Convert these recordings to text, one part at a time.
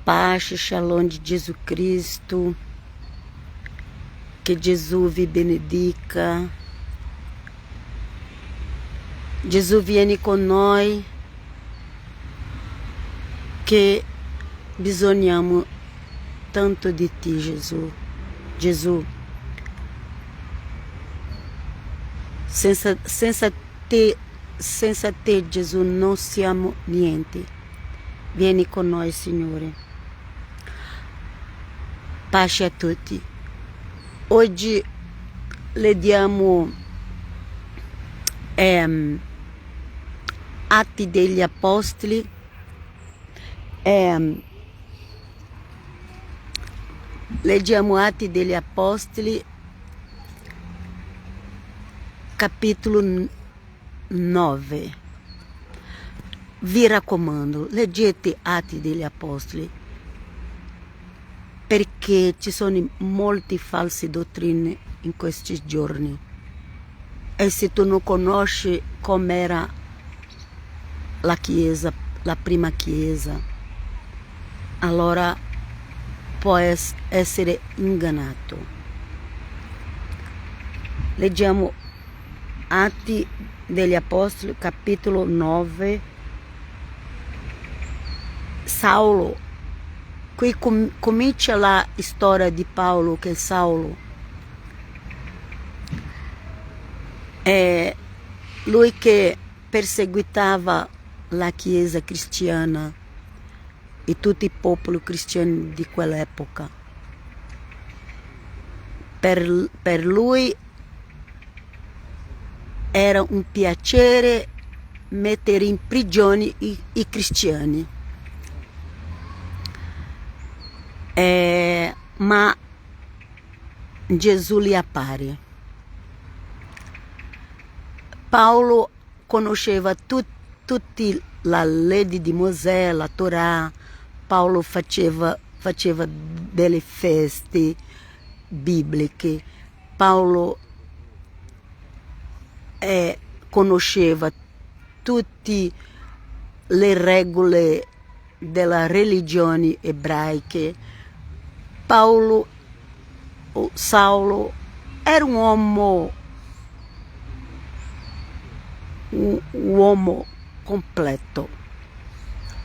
pace, shalom de Jesus Cristo, que Jesus vi benedica, Jesus viene con noi, que bisogniamo tanto di ti, Gesù. Gesù, senza te, Gesù, non siamo niente. Vieni con noi, Signore. Pace a tutti. Oggi leggiamo Atti degli Apostoli, leggiamo Atti degli Apostoli, capitolo 9. Vi raccomando, leggete Atti degli Apostoli, perché ci sono molte false dottrine in questi giorni. E se tu non conosci com'era la Chiesa, la prima Chiesa, allora puoi essere ingannato. Leggiamo Atti degli Apostoli, capitolo 9. Saulo, qui comincia la storia di Paolo, che Saulo è lui che perseguitava la Chiesa cristiana e tutti i popoli cristiani di quell'epoca. Per lui era un piacere mettere in prigione i cristiani. Ma Gesù gli appare. Paolo conosceva tutti la legge di Mosè, la Torah. Paolo faceva delle feste bibliche. Paolo conosceva tutte le regole della religione ebraica. Saulo era un uomo completo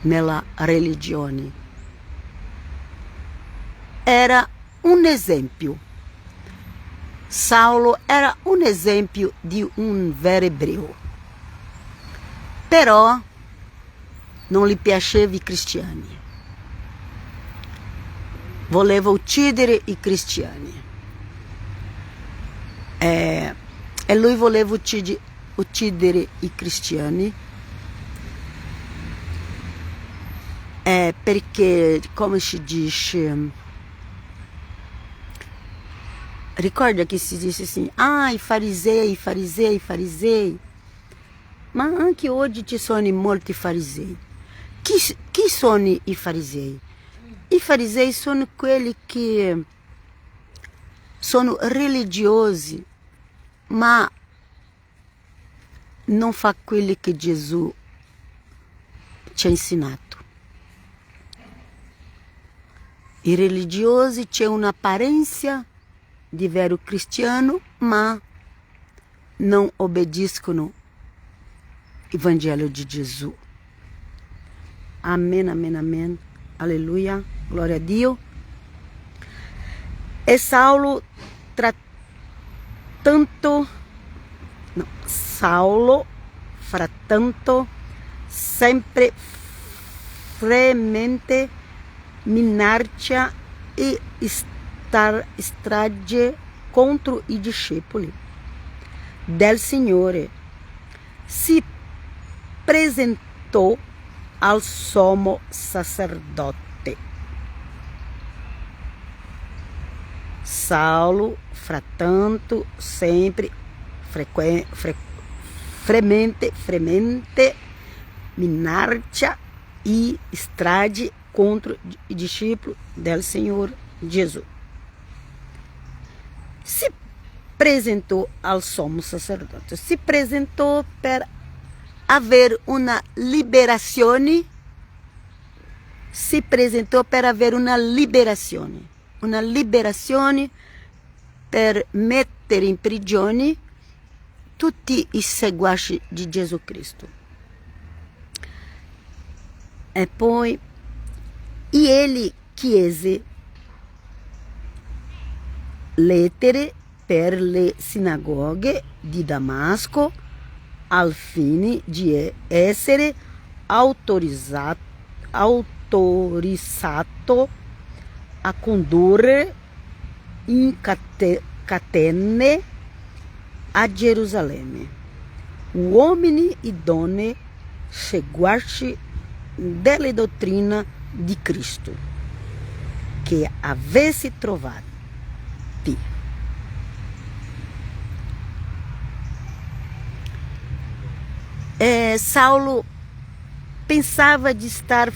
nella religione. Era un esempio. Saulo era un esempio di un vero ebreo. Però non gli piaceva i cristiani. Voleva uccidere i cristiani. E lui voleva uccidere i cristiani perché, come si dice, ricorda che si dice assim, i farisei, ma anche oggi ci sono molti farisei. Chi sono i farisei? I farisei sono quelli che sono religiosi, ma non fa quello che Gesù ci ha insegnato. I religiosi c'è un'apparenza di vero cristiano, ma non obbediscono il Vangelo di Gesù. Amen, amen, amen. Alleluia, glória a Dio. E Saulo, frattanto, sempre fremente minaccia e strage contro i discepoli del Signore. Si presentò al sommo sacerdote. Saulo, frattanto, sempre fremente minaccia e strage contro i discepoli del Signore Gesù. Si presentò al sommo sacerdote. Si presentò per avere una liberazione si presentò per avere una liberazione per mettere in prigione tutti i seguaci di Gesù Cristo. E poi ele chiese lettere per le sinagoghe di Damasco al fine di essere autorizzato a condurre in catene a Gerusalemme uomini e donne seguaci della dottrina di Cristo che avesse trovati. Saulo pensava di estar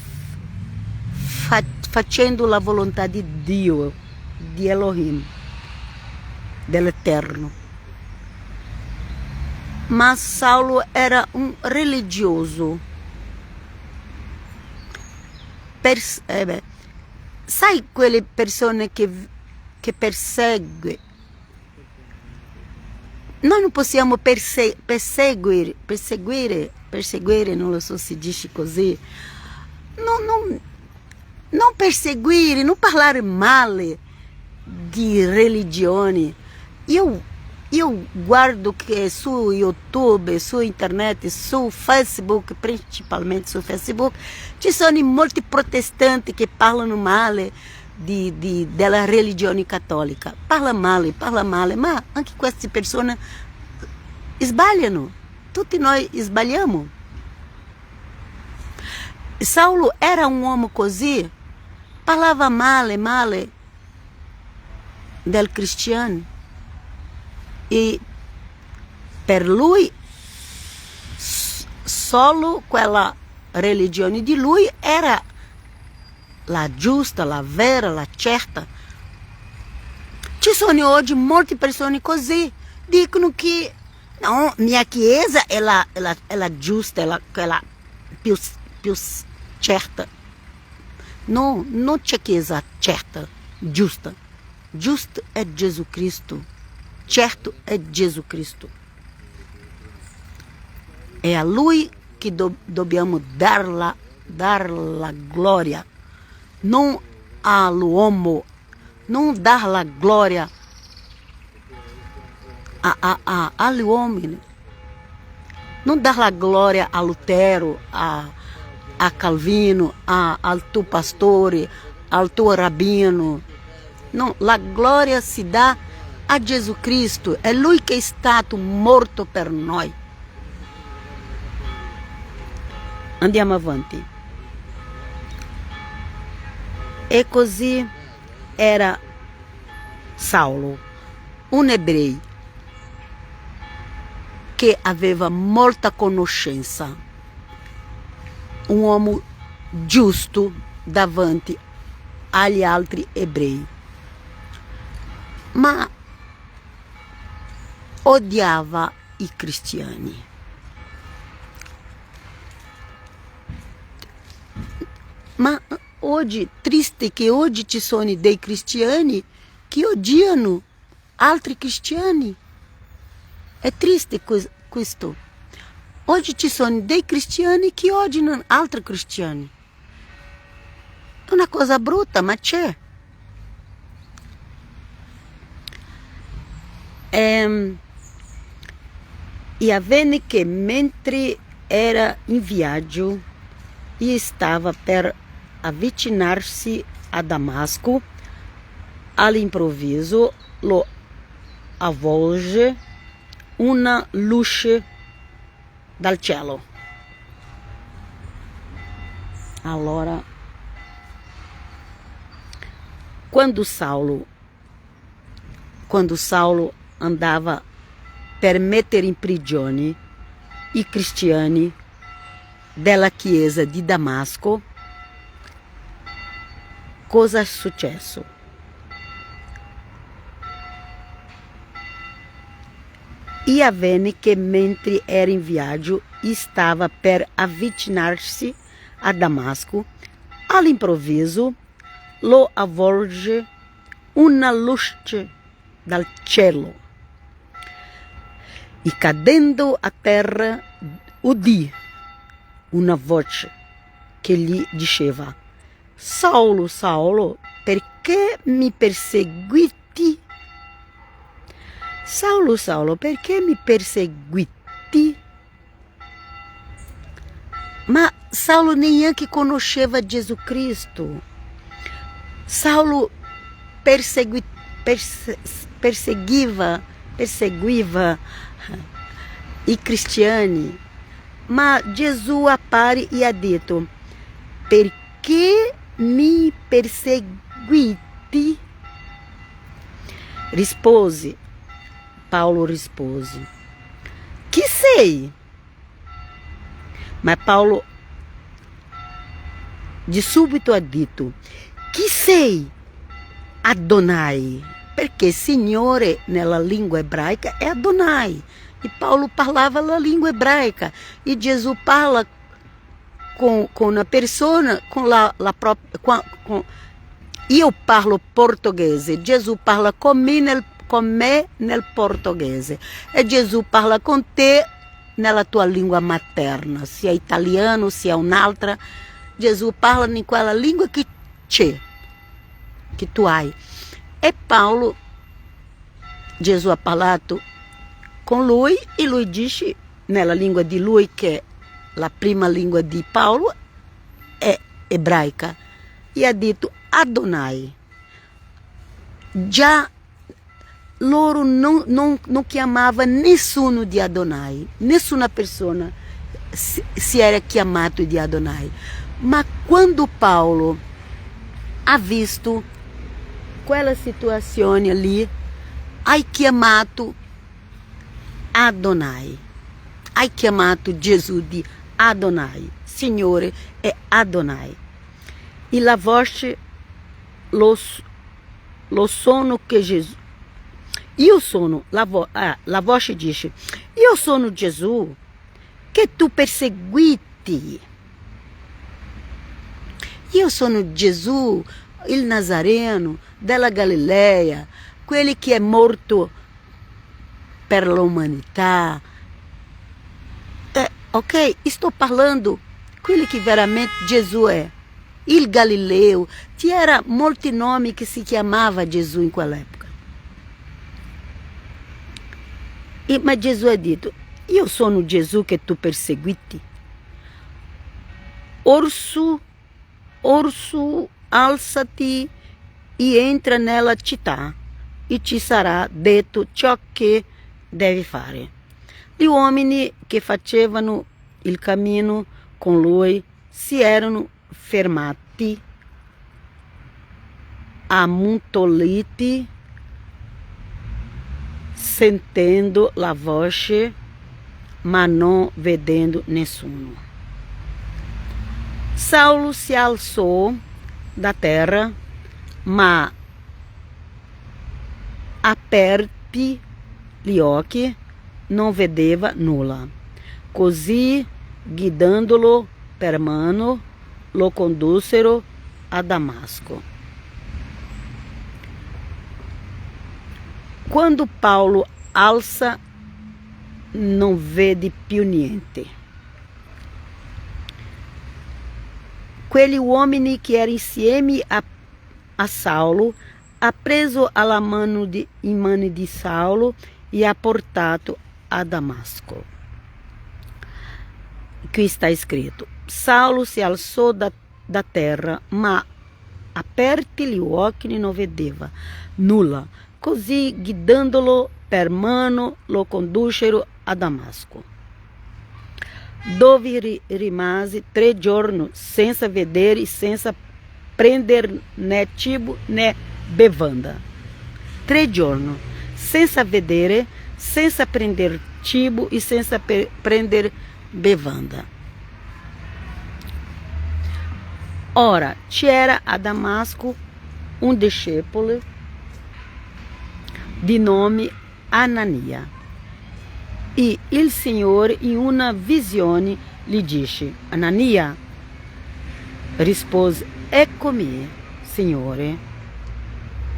facendo la volontà di Dio, di Elohim, dell'Eterno. Ma Saulo era un religioso. Sai quelle persone che persegue? Noi non possiamo perseguire, non lo so se dice così, non perseguire, non parlare male di religioni. Io guardo che su YouTube, su internet, su Facebook, principalmente su Facebook, ci sono molti protestanti che parlano male della religione cattolica. Parla male, ma anche queste persone sbagliano. Tutti noi sbagliamo. Saulo era un uomo così, parlava male del cristiano. E per lui solo quella religione di lui era la giusta, la vera, la certa. Ci sono oggi molte persone così, dicono che no, mia chiesa è la giusta, è quella più certa. No, non c'è chiesa certa, giusta. Giusto è Gesù Cristo. Certo è Gesù Cristo. È a Lui che dobbiamo dar la gloria, non all'uomo, non dar la gloria agli uomini, non dar la gloria a Lutero, a Calvino, al tuo pastore, al tuo rabbino. No, la gloria si dà a Gesù Cristo, è Lui che è stato morto per noi. Andiamo avanti. E così era Saulo, un ebreo che aveva molta conoscenza, un uomo giusto davanti agli altri ebrei, ma odiava i cristiani. Ma oggi, triste che oggi ci sono dei cristiani che odiano altri cristiani. È triste questo. Oggi ci sono dei cristiani che odiano altri cristiani. È una cosa brutta, ma c'è. E avvenne che mentre era in viaggio e stava per avvicinarsi a Damasco, all'improvviso lo avvolge una luce dal cielo. Allora, quando Saulo andava per mettere in prigione i cristiani della chiesa di Damasco, cosa è successo? E avvenne che mentre era in viaggio e stava per avvicinarsi a Damasco, All'improvviso lo avvolge una luce dal cielo e cadendo a terra udì una voce che gli diceva: Saulo, Saulo, perché mi perseguiti? Saulo, Saulo, perché mi perseguiti? Ma Saulo neanche conosceva Gesù Cristo. Saulo perseguiva i cristiani, ma Gesù appare e ha detto: perché mi perseguiti? Paulo rispose: chi sei? Ma Paulo de subito ha detto: chi sei? Adonai, perché Signore nella lingua ebraica è Adonai. E Paulo parlava la língua hebraica. E Gesù parla com una persona, com la própria... Io parlo portoghese, Gesù parla con me nel portoghese. E Gesù parla con te nella tua lingua materna, sia italiano, sia un'altra. Gesù parla in quella lingua che c'è, che tu hai. E Paulo, Gesù ha parlato con lui e lui dice nella lingua di lui, che la prima lingua di Paulo è ebraica, e ha detto Adonai. Già loro non chiamava nessuno di Adonai, nessuna persona si era chiamato di Adonai. Ma quando Paulo ha visto quella situazione lì, hai chiamato Adonai, hai chiamato Gesù di Adonai, Signore è Adonai. E la voce lo sono che Gesù, io sono, la voce dice: io sono Gesù che tu perseguiti. Io sono Gesù, il Nazareno della Galileia, quello che è morto per l'umanità. Ok? Sto parlando quello che veramente Gesù è. Il Galileo. C'era molti nomi che si chiamava Gesù in quell'epoca. Ma Gesù ha detto: io sono Gesù che tu perseguiti. Orso, alzati e entra nella città e ci sarà detto ciò che devi fare. Gli uomini che facevano il cammino con lui si erano fermati, ammutoliti, sentendo la voce, ma non vedendo nessuno. Saulo si alzò da terra, ma aperti gli occhi non vedeva nulla. Così, guidandolo per mano, lo condussero a Damasco. Quando Paulo alza, non vede più niente. Quegli uomini che erano insieme a Saulo ha preso alla mano in mano di Saulo e ha portato a Damasco. Qui sta scritto: Saulo si alzò da terra, ma aperti gli occhi non vedeva nulla. Così, guidandolo per mano, lo condussero a Damasco, dove rimase 3 giorni senza vedere e senza prendere né cibo né bevanda. 3 giorni senza vedere, senza prendere cibo e senza prendere bevanda. Ora c'era a Damasco un discepolo di nome Anania. E il Signore in una visione gli dice: Anania. rispose: eccomi, Signore,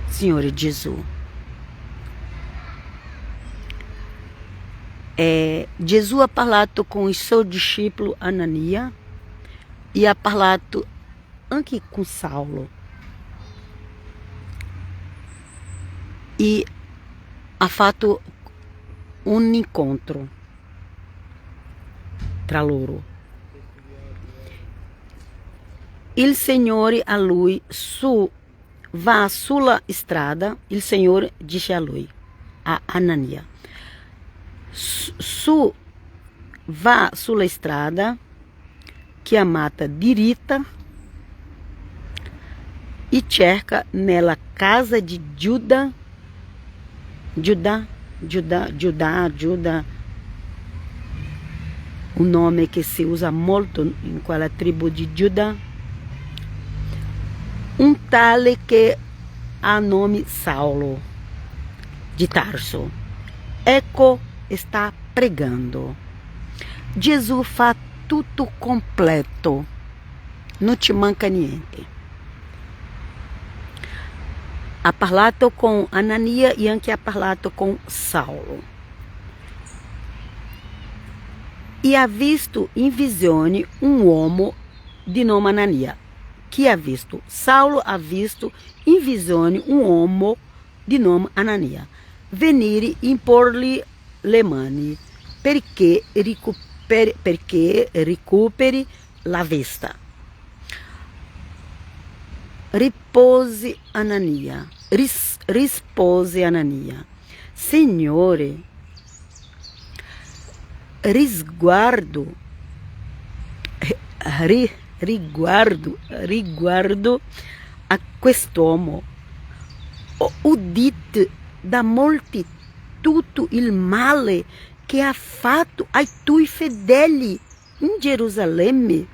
Signore Gesù. Gesù ha parlato com il suo discepolo Anania e ha parlato anche com Saulo. E ha fatto un incontro tra loro. Il Signore a lui va sulla strada, il Signore dice a lui, a Anania, va sulla strada chiamata diritta e cerca nella casa di Giuda, un nome che si usa molto in quella tribù di Giuda, un tale che ha nome Saulo de Tarso. Ecco, está pregando. Gesù fa tutto completo, non ci manca niente. Ha parlato con Anania e anche ha parlato con Saulo. E ha visto in visione un uomo di nome Anania. Chi ha visto? Saulo ha visto in visione un uomo di nome Anania venire imporgli le mani perché recuperi la vista. Rispose Anania, Signore, riguardo a quest'uomo, ho udito da molti tutto il male che ha fatto ai tuoi fedeli in Gerusalemme.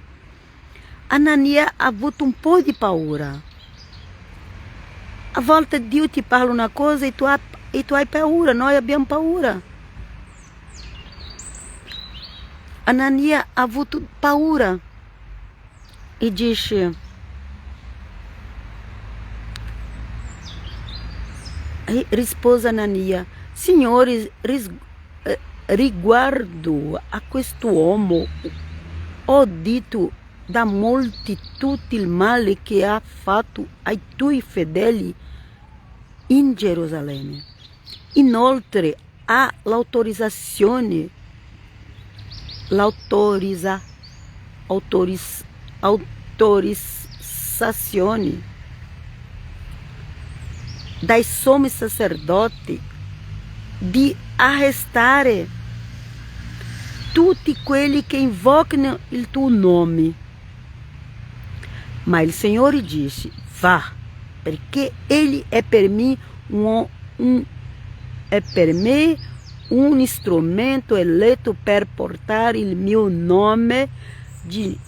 Anania ha avuto un po' di paura. A volte Dio ti parla una cosa e tu hai paura, noi abbiamo paura. Anania ha avuto paura e dice: rispose Anania, Signore, riguardo a quest'uomo ho udito da molti tutto il male che ha fatto ai tuoi fedeli in Gerusalemme. Inoltre ha l'autorizzazione dai sommi sacerdoti di arrestare tutti quelli che invocano il tuo nome. Ma il Signore disse: va, perché egli è per me un strumento eletto per portare il mio nome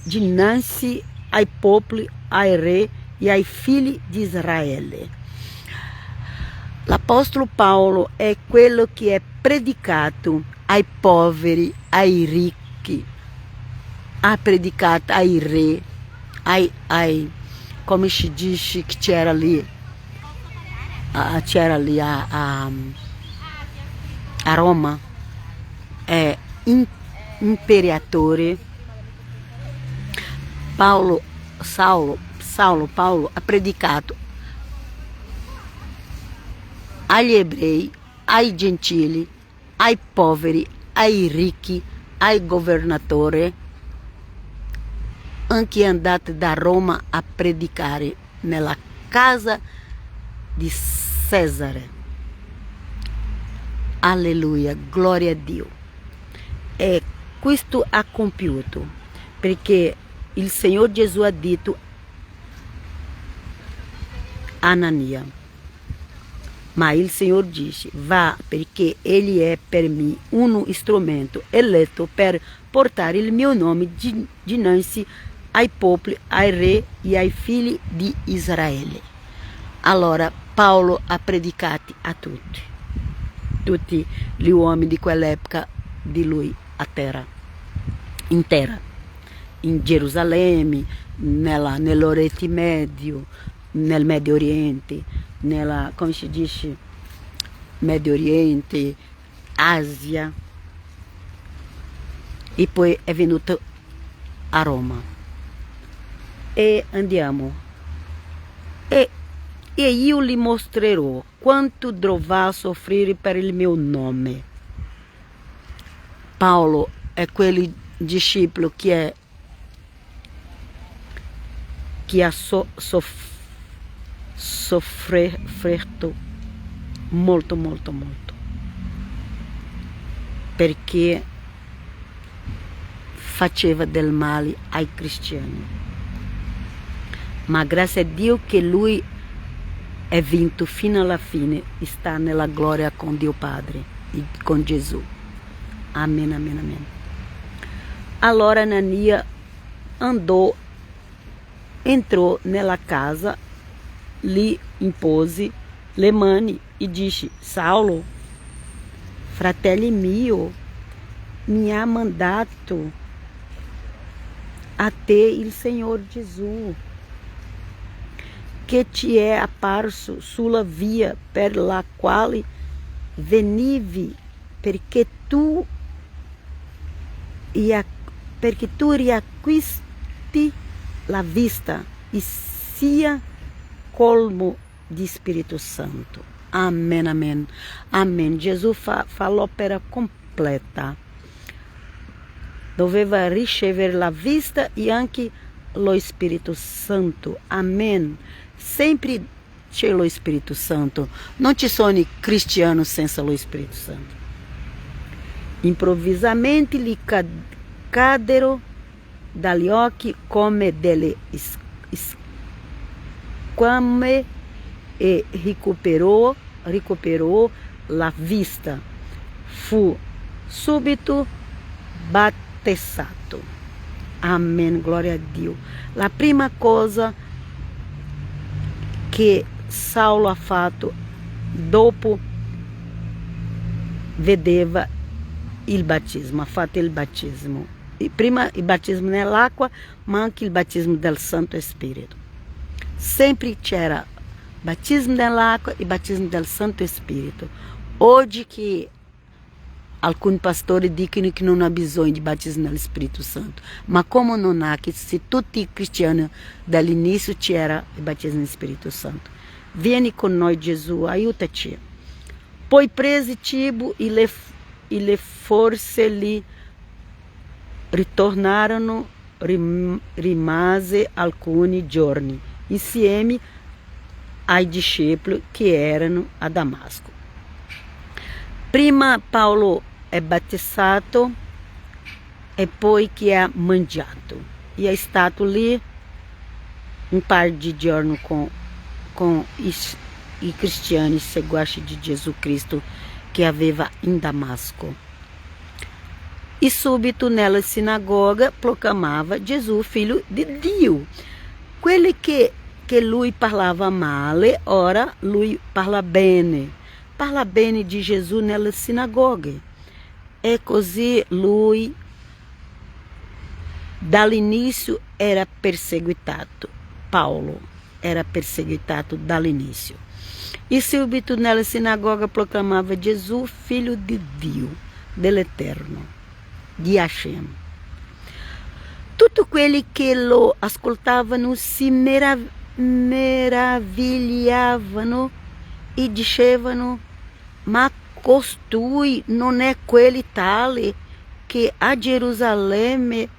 dinanzi ai popoli, ai re e ai figli di Israele. L'Apostolo Paolo è quello che è predicato ai poveri, ai ricchi, ha predicato ai re, come si dice che c'era lì a Roma, imperatore. Paulo ha predicato agli ebrei, ai gentili, ai poveri, ai ricchi, ai governatori. Anche è andato da Roma a predicare nella casa di Cesare. Alleluia, gloria a Dio. E questo ha compiuto perché il Signore Gesù ha detto a Anania, ma il Signore dice: va, perché egli è per me uno strumento eletto per portare il mio nome dinanzi ai popoli, ai re e ai figli di Israele. Allora Paolo ha predicato a tutti gli uomini di quell'epoca di lui a terra intera. in Gerusalemme, nell'Oriente Medio, nel Medio Oriente, come si dice, Medio Oriente, Asia, e poi è venuto a Roma. E andiamo. E io gli mostrerò quanto dovrà soffrire per il mio nome. Paolo è quel discepolo che ha sofferto molto, molto, molto, perché faceva del male ai cristiani. Ma grazie a Dio che lui è vinto fino alla fine e sta nella gloria con Dio Padre e con Gesù. Amen, amen, amen. Allora Anania entrò nella casa, lì impose le mani e disse: Saulo, fratello mio, mi ha mandato a te il Signor Gesù, che ti è apparso sulla via per la quale venivi, perché tu riacquisti la vista e sia colmo di Spirito Santo. Amen, amen, amen. Gesù fa l'opera completa. Doveva ricevere la vista e anche lo Spirito Santo. Amen. Sempre c'è lo Spirito Santo. Non ci sono i cristiani senza lo Spirito Santo. Improvvisamente gli caddero dagli occhi come delle squame e recuperò la vista. Fu subito battezzato. Amen, gloria a Dio. La prima cosa che Saulo ha fatto dopo vedeva il batismo, ha fatto il batismo. E prima il batismo nell'acqua, ma anche il batismo del Santo Spirito. Sempre c'era batismo nell'acqua e batismo del Santo Spirito. Oggi che alcuni pastori dicono che non ha bisogno di batismo nello Spirito Santo, ma come non ha, che se tutti i cristiani dall'inizio c'era il batismo nello Spirito Santo. Vieni con noi Gesù, aiutaci. Poi prese cibo e le forze lì ritornarono, rimase alcuni giorni insieme ai discepoli che erano a Damasco. Prima Paolo è battezzato e poi che ha mangiato. E è stato lì un paio di giorni con i cristiani seguaci di Gesù Cristo che aveva in Damasco. E subito nella sinagoga proclamava Gesù figlio di Dio. Quelli che lui parlava male, ora lui parla bene di Gesù nelle sinagoghe. E così lui dall'inizio era perseguitato. Paolo era perseguitato dall'inizio. E subito nella sinagoga proclamava Gesù figlio di Dio, dell'Eterno, di Hashem. Tutti quelli che lo ascoltavano si meravigliavano e dicevano: ma costui non è quelli tale che a Gerusalemme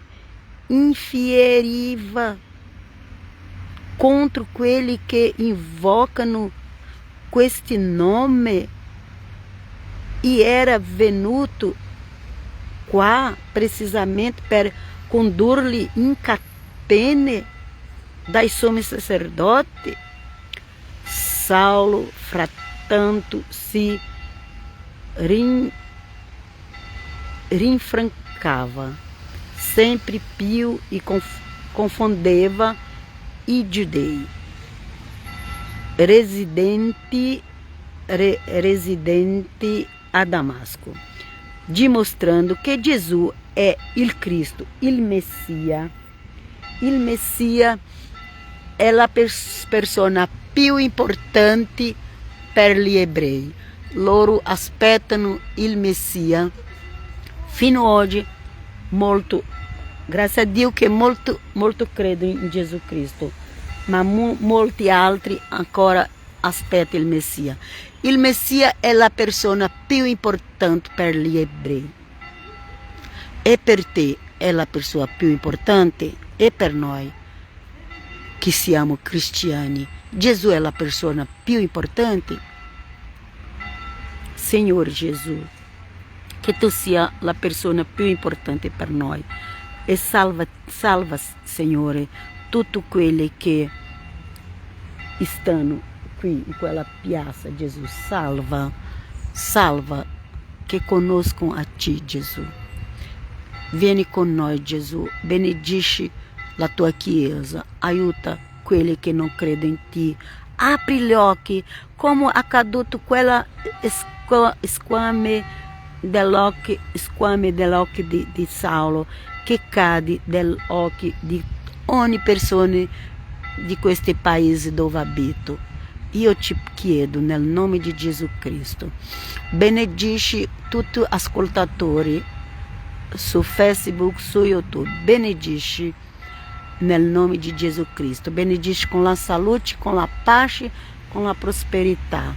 infieriva contro quelli che invocano questo nome e era venuto qua precisamente per condurli in catene dai sommi sacerdoti? Saulo, frattanto, si rinfrancava sempre più e confondeva i giudei residenti a Damasco, dimostrando che Gesù è il Cristo, il Messia, il Messia è la persona più importante per gli ebrei. Loro aspettano il Messia fino oggi molto, grazie a Dio che molto credono in Gesù Cristo, ma molti altri ancora aspettano il Messia. Il Messia è la persona più importante per gli ebrei. E per te è la persona più importante, e per noi che siamo cristiani Gesù è la persona più importante. Signore Gesù, che tu sia la persona più importante per noi e salva Signore, tutti quelli che stanno qui in quella piazza. Gesù, salva, che conoscono a te, Gesù. Vieni con noi, Gesù, benedici la tua Chiesa, aiuta quelli che non credono in te, apri gli occhi, come accaduto quella squame dell'occhio di Saulo, che cade dagli occhi di ogni persona di questi paesi dove abito. Io ti chiedo nel nome di Gesù Cristo, benedici tutti gli ascoltatori su Facebook, su YouTube, benedici nel nome di Gesù Cristo, benedici con la salute, con la pace, con la prosperità.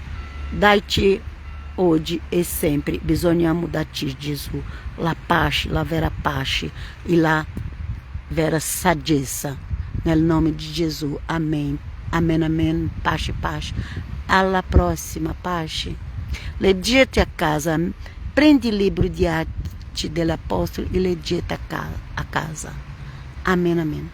Dai-ci oggi e sempre, bisogniamo da te, Gesù, la pace, la vera pace e la vera saggezza, nel nome di Gesù, amen, amen, amen, pace, pace. Alla prossima, pace. Leggete a casa, prendi il libro di Atti degli Apostoli e leggete a casa. Amen, amen.